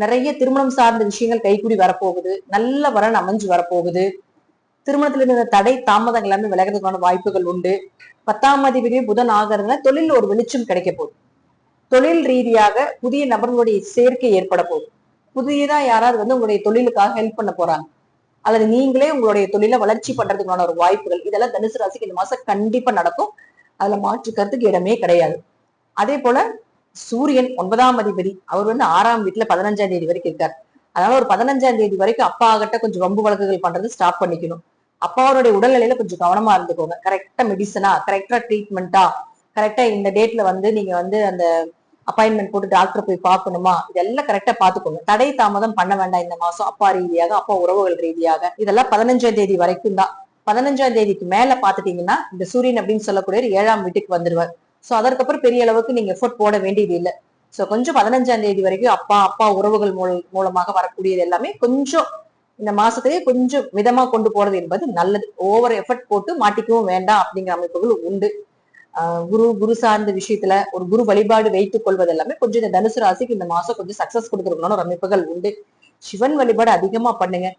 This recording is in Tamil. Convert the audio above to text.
நிறைய திருமணம் சார்ந்த விஷயங்கள் கைக்கூடி வரப்போகுது, நல்ல வரன் அமைஞ்சு வரப்போகுது. திருமணத்துல இருந்த தடை தாமதங்கள் எல்லாமே விலகிறதுக்கான வாய்ப்புகள் உண்டு. 10ஆம் அதிபதியே புதன் ஆகிறதுனால தொழில் ஒரு வெளிச்சம் கிடைக்க போகுது. தொழில் ரீதியாக புதிய நபர்களுடைய சேர்க்கை ஏற்பட போகுது. புதியதா யாராவது உங்களுடைய தொழிலுக்காக ஹெல்ப் பண்ண போறாங்க, அல்லது நீங்களே உங்களுடைய தொழிலை வளர்ச்சி பண்றதுக்கான ஒரு வாய்ப்புகள், இதெல்லாம் தனுசு ராசிக்கு இந்த மாசம் கண்டிப்பா நடக்கும். அதுல மாற்று கருத்துக்கு இடமே கிடையாது. அதே போல சூரியன் 9ஆம் அதிபதி, அவர் 6ஆம் வீட்டுல 15ஆம் தேதி வரைக்கும் இருக்காரு. அதனால ஒரு 15ஆம் தேதி வரைக்கும் அப்பா கிட்ட கொஞ்சம் வம்பு வழக்குகள் பண்றது ஸ்டாப் பண்ணிக்கணும். அப்பாவோடைய உடல்நிலையில கொஞ்சம் கவனமா இருந்துக்கோங்க. கரெக்டா மெடிசனா, கரெக்டா ட்ரீட்மெண்டா, கரெக்டா இந்த டேட்ல நீங்க அந்த அப்பாயின்மெண்ட் போட்டு டாக்டர் போய் பார்க்கணுமா, இதெல்லாம் கரெக்டா பாத்துக்கோங்க. தடை தாமதம் பண்ண வேண்டாம் இந்த மாசம். அப்பா ரீதியாக, அப்பா உறவுகள் ரீதியாக, இதெல்லாம் 15ஆம் தேதி வரைக்கும் தான். 15ஆம் தேதிக்கு மேல பாத்துட்டீங்கன்னா இந்த சூரியன் அப்படின்னு சொல்லக்கூடிய 7ஆம் வீட்டுக்கு வந்துருவார். சோ அதற்கப்புறம் பெரிய அளவுக்கு நீங்க எஃபோர்ட் போட வேண்டியது இல்லை. சோ கொஞ்சம் 15ஆம் தேதி வரைக்கும் அப்பா உறவுகள் மூலமாக வரக்கூடியது எல்லாமே கொஞ்சம் இந்த மாசத்திலேயே கொஞ்சம் மிதமா கொண்டு போறது என்பது நல்லது. ஓவர் எஃபர்ட் போட்டு மாட்டிக்கவும் வேண்டாம் அப்படிங்கிற அமைப்புகள் உண்டு. குரு சார்ந்த விஷயத்துல ஒரு குரு வழிபாடு வைத்துக் கொள்வது எல்லாமே கொஞ்சம் இந்த தனுசு ராசிக்கு இந்த மாசம் கொஞ்சம் சக்சஸ் கொடுக்கறதுக்கான ஒரு அமைப்புகள் உண்டு. சிவன் வழிபாடு அதிகமா பண்ணுங்க.